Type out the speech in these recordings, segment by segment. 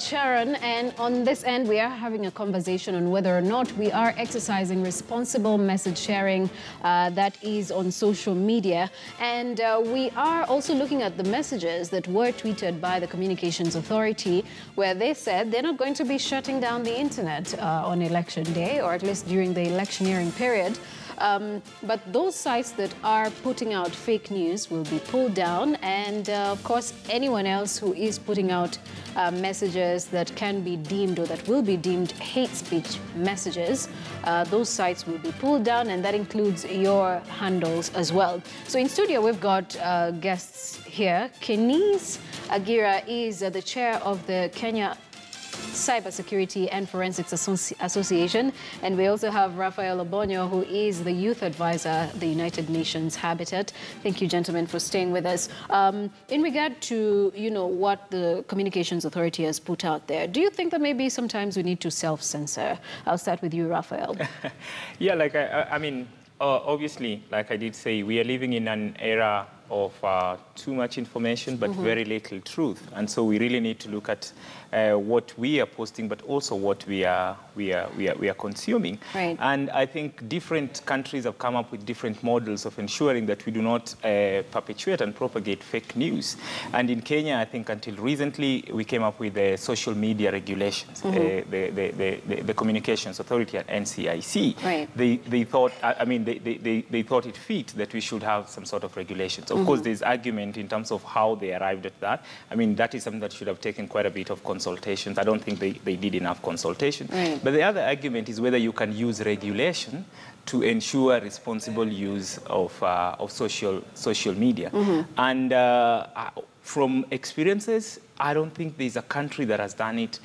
Sharon, and on this end, we are having a conversation on whether or not we are exercising responsible message sharing that is on social media. And we are also looking at the messages that were tweeted by the Communications Authority, where they said they're not going to be shutting down the internet on election day, or at least during the electioneering period. But those sites that are putting out fake news will be pulled down, and of course anyone else who is putting out messages that can be deemed or that will be deemed hate speech messages, those sites will be pulled down, and that includes your handles as well. So in studio we've got guests here. Kenise Agira is the chair of the Kenya Cybersecurity and Forensics Association, and we also have Rafael Obonyo, who is the youth advisor at the United Nations Habitat. Thank you, gentlemen, for staying with us. In regard to, what the Communications Authority has put out there, do you think that maybe sometimes we need to self-censor? I'll start with you, Rafael. Yeah, I mean, obviously, like I did say, we are living in an era of too much information but very little truth, and so we really need to look at what we are posting, but also what we are consuming. Right. And I think different countries have come up with different models of ensuring that we do not perpetuate and propagate fake news. And in Kenya, I think until recently, we came up with the social media regulations, the Communications Authority at NCIC. Right. They thought, they thought it fit that we should have some sort of regulations. Of course, there's argument in terms of how they arrived at that. I mean, that is something that should have taken quite a bit of consultations. I don't think they did enough consultation. Right. But the other argument is whether you can use regulation to ensure responsible use of social media. And from experiences, I don't think there's a country that has done it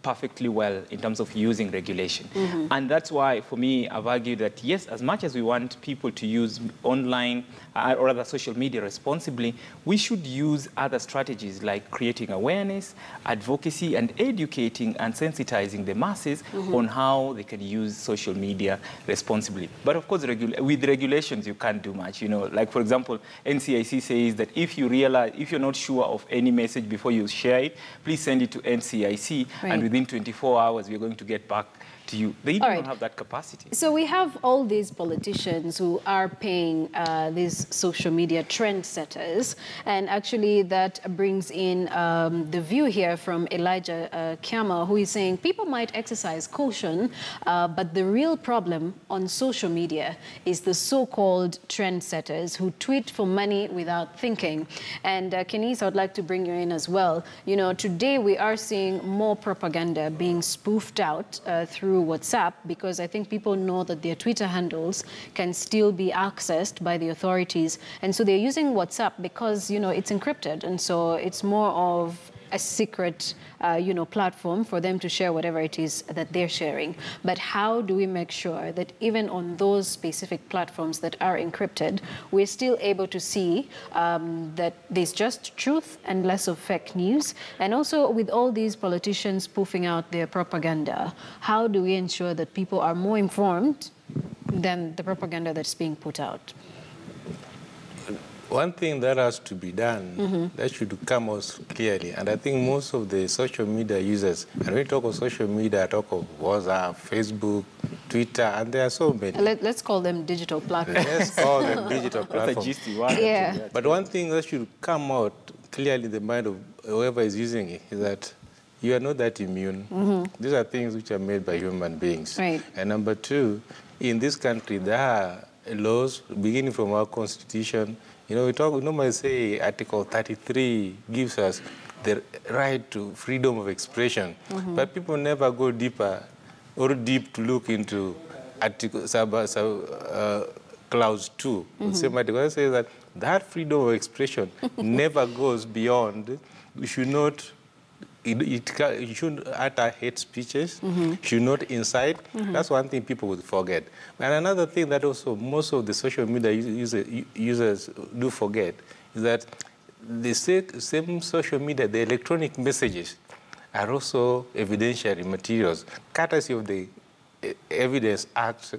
perfectly well in terms of using regulation. And that's why, for me, I've argued that, yes, as much as we want people to use online or other social media responsibly, we should use other strategies like creating awareness, advocacy, and educating and sensitizing the masses on how they can use social media responsibly. But of course, with regulations, you can't do much. Like, for example, NCIC says that if you're not sure of any message before you share it, please send it to NCIC, and within 24 hours, we're going to get back to you. They don't have that capacity. So we have all these politicians who are paying these social media trendsetters, and actually that brings in the view here from Elijah Kiama, who is saying people might exercise caution, but the real problem on social media is the so-called trendsetters who tweet for money without thinking. And Kenise, I'd like to bring you in as well. Today we are seeing more propaganda being spoofed out through WhatsApp, because I think people know that their Twitter handles can still be accessed by the authorities, and so they're using WhatsApp because it's encrypted, and so it's more of a secret platform for them to share whatever it is that they're sharing. But how do we make sure that even on those specific platforms that are encrypted, we're still able to see that there's just truth and less of fake news? And also, with all these politicians spoofing out their propaganda, how do we ensure that people are more informed than the propaganda that's being put out? One thing that has to be done, that should come out clearly, and I think most of the social media users, and when we talk of social media, I talk of WhatsApp, Facebook, Twitter, and there are so many. Let's call them digital platforms. Let's call them digital platforms. That's a gisty one. Yeah. But one thing that should come out clearly in the mind of whoever is using it is that you are not that immune. These are things which are made by human beings. Right. And number two, in this country, there are laws beginning from our constitution. We normally say Article 33 gives us the right to freedom of expression, but people never go deeper or deep to look into Article Clause 2. The same article says that freedom of expression never goes beyond. We should not. You shouldn't utter hate speeches, should not incite. That's one thing people would forget. And another thing that also most of the social media users do forget is that the same social media, the electronic messages, are also evidentiary materials, courtesy of the Evidence Act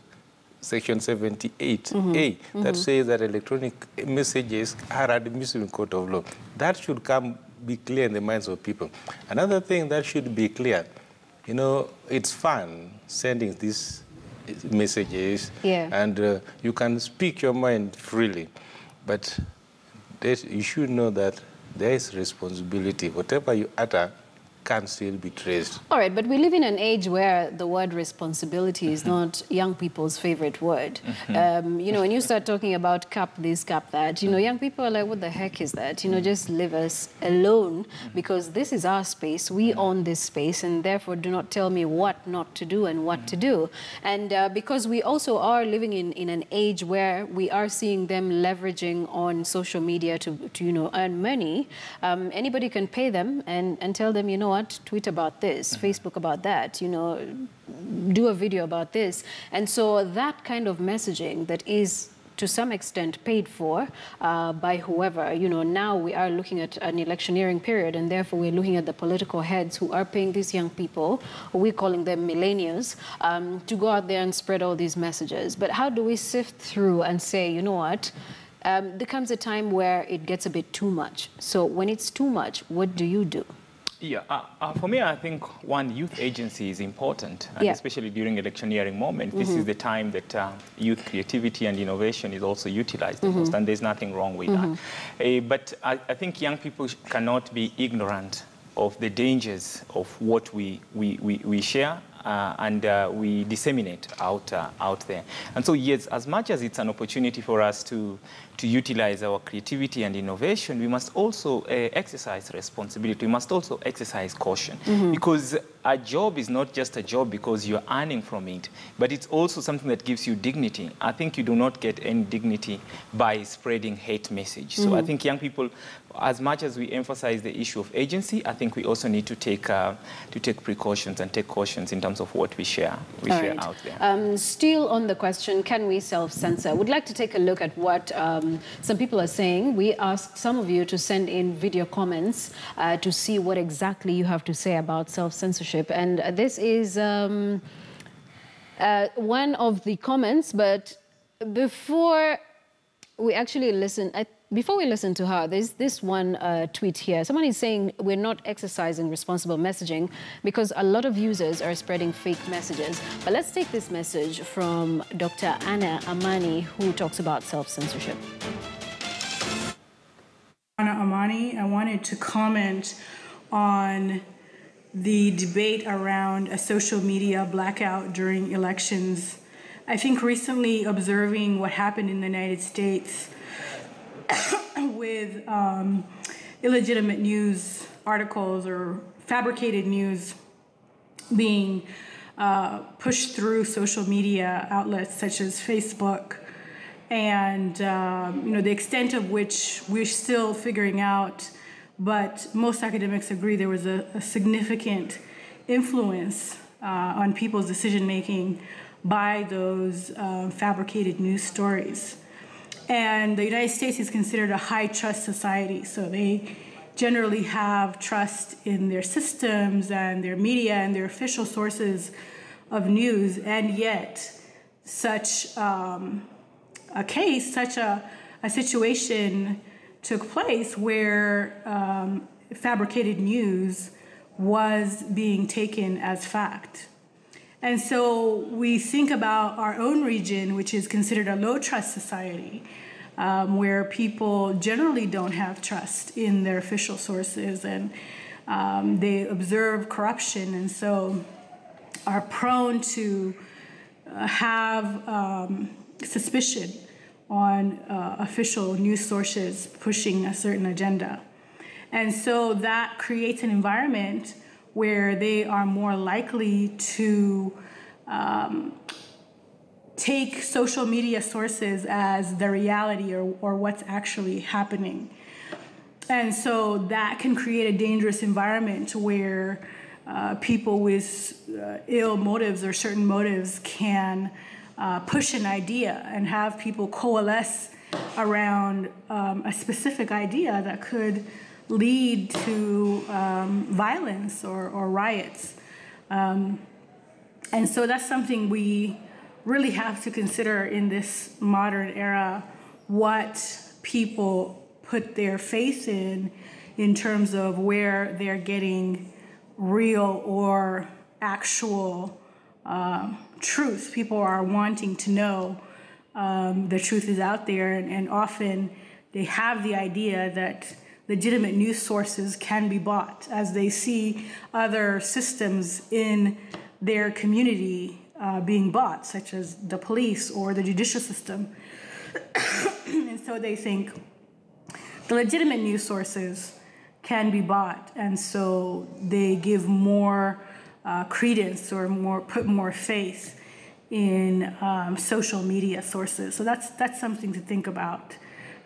Section 78A, that says that electronic messages are admissible in court of law. That should come be clear in the minds of people. Another thing that should be clear, you know, it's fun sending these messages, and you can speak your mind freely, but you should know that there is responsibility. Whatever you utter can still be traced. All right, but we live in an age where the word responsibility is not young people's favorite word. You know, when you start talking about cap this, cap that, you know, young people are like, what the heck is that? You know, just leave us alone because this is our space. We own this space, and therefore do not tell me what not to do and what to do. And because we also are living in an age where we are seeing them leveraging on social media to you know, earn money, anybody can pay them and tell them, you know what, tweet about this, Facebook about that, you know, do a video about this. And so that kind of messaging that is to some extent paid for by whoever, you know, now we are looking at an electioneering period, and therefore we're looking at the political heads who are paying these young people, we're calling them millennials, to go out there and spread all these messages. But how do we sift through and say, you know what, there comes a time where it gets a bit too much. So when it's too much, what do you do? Yeah, for me, I think one, youth agency is important, and especially during electioneering moment. This is the time that youth creativity and innovation is also utilized the most, and there's nothing wrong with that. But I think young people cannot be ignorant of the dangers of what we share and we disseminate out there. And so, yes, as much as it's an opportunity for us to utilize our creativity and innovation, we must also exercise responsibility. We must also exercise caution, because a job is not just a job because you're earning from it, but it's also something that gives you dignity. I think you do not get any dignity by spreading hate message. So I think young people, as much as we emphasize the issue of agency, I think we also need to take precautions and take cautions in terms of what we share out there. Still on the question, can we self-censor? Would like to take a look at what some people are saying. We asked some of you to send in video comments to see what exactly you have to say about self-censorship. And this is one of the comments, but before we actually listen, before we listen to her, there's this one tweet here. Someone is saying we're not exercising responsible messaging because a lot of users are spreading fake messages. But let's take this message from Dr. Anna Amani, who talks about self-censorship. Anna Amani, I wanted to comment on the debate around a social media blackout during elections. I think recently observing what happened in the United States with illegitimate news articles or fabricated news being pushed through social media outlets such as Facebook, and you know, the extent of which we're still figuring out, but most academics agree there was a significant influence on people's decision-making by those fabricated news stories. And the United States is considered a high-trust society, so they generally have trust in their systems and their media and their official sources of news, and yet such a situation took place where fabricated news was being taken as fact. And so we think about our own region, which is considered a low-trust society, where people generally don't have trust in their official sources, and they observe corruption, and so are prone to have suspicion on official news sources pushing a certain agenda. And so that creates an environment where they are more likely to take social media sources as the reality or what's actually happening. And so that can create a dangerous environment where people with ill motives or certain motives can push an idea and have people coalesce around a specific idea that could lead to violence or riots. And so that's something we really have to consider in this modern era, what people put their faith in in terms of where they're getting real or actual truth. People are wanting to know the truth is out there, and often they have the idea that legitimate news sources can be bought as they see other systems in their community being bought, such as the police or the judicial system. And so they think the legitimate news sources can be bought, and so they give more credence or put more faith in social media sources. So that's something to think about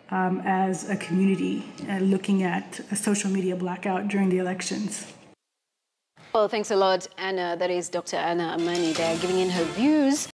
as a community looking at a social media blackout during the elections. Well, thanks a lot, Anna. That is Dr. Anna Amani there giving in her views